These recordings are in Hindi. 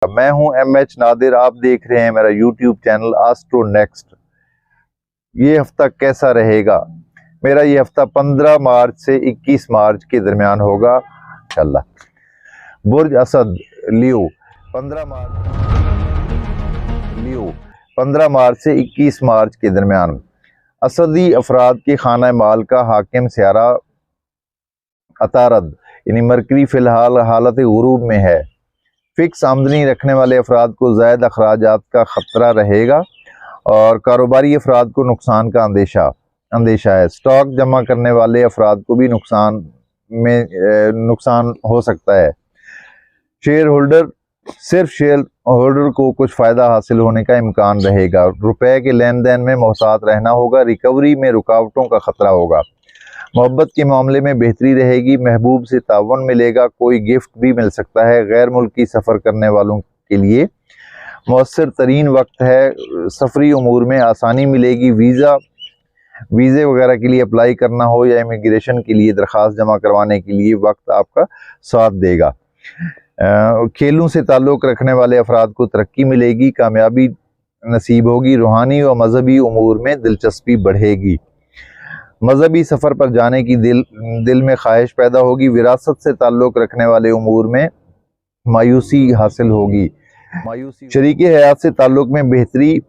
मैं हूं MH नादिर। आप देख रहे हैं मेरा YouTube चैनल एस्ट्रो नेक्स्ट। ये हफ्ता कैसा रहेगा? मेरा ये हफ्ता 15 मार्च से 21 मार्च के दरमियान होगा इंशाल्लाह। बुर्ज असद लियो 15 मार्च से 21 मार्च के दरमियान असदी अफराद के खाना माल का हाकिम सियारा अतारद यानी मरकरी फिलहाल हालत गुरूब में है। फिक्स आमदनी रखने वाले अफराद को ज़ायद अखराजात का ख़तरा रहेगा और कारोबारी अफराद को नुकसान का अंदेशा है। स्टॉक जमा करने वाले अफराद को भी नुकसान हो सकता है। शेयर होल्डर को कुछ फ़ायदा हासिल होने का इम्कान रहेगा। रुपए के लेन देन में मोहतात रहना होगा। रिकवरी में रुकावटों का ख़तरा होगा। मोहब्बत के मामले में बेहतरी रहेगी। महबूब से तावन मिलेगा। कोई गिफ्ट भी मिल सकता है। गैर मुल्की सफ़र करने वालों के लिए मौसर तरीन वक्त है। सफरी उमूर में आसानी मिलेगी। वीज़े वगैरह के लिए अप्लाई करना हो या इमिग्रेशन के लिए दरख्वास्त जमा करवाने के लिए वक्त आपका साथ देगा। खेलों से ताल्लुक़ रखने वाले अफराद को तरक्की मिलेगी। कामयाबी नसीब होगी। रूहानी व मजहबी उमूर में दिलचस्पी बढ़ेगी। मजहबी सफ़र पर जाने की दिल में ख्वाहिश पैदा होगी। विरासत से ताल्लुक़ रखने वाले उमूर में मायूसी हासिल होगी। शरीके हयात से ताल्लुक़ में बेहतरी,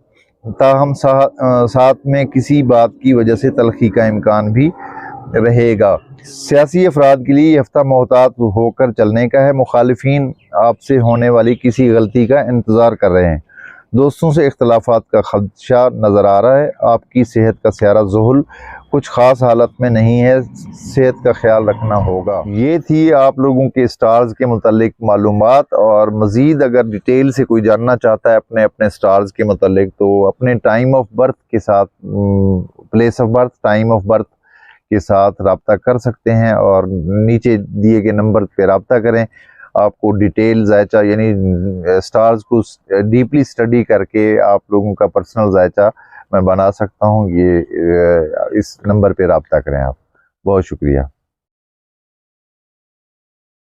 ताहम साथ में किसी बात की वजह से तलखी का इम्कान भी रहेगा। सियासी अफराद के लिए हफ्ता मोहतात होकर चलने का है। मुखालिफिन आपसे होने वाली किसी गलती का इंतज़ार कर रहे हैं। दोस्तों से इख्तलाफात का खदशा नज़र आ रहा है। आपकी सेहत का सियारा ज़ुहुल कुछ ख़ास हालत में नहीं है। सेहत का ख्याल रखना होगा। ये थी आप लोगों के स्टार्स के मुतालिक मालूमात। और मज़ीद अगर डिटेल से कोई जानना चाहता है अपने स्टार्स के मुतालिक, तो अपने टाइम ऑफ बर्थ के साथ, place of birth, time of birth के साथ रब्ता कर सकते हैं और नीचे दिए गए नंबर पे रब्ता करें। आपको डिटेल जायचा यानी स्टार्स को डीपली स्टडी करके आप लोगों का पर्सनल जायचा मैं बना सकता हूँ। ये इस नंबर पे रब्ता करें आप। बहुत शुक्रिया।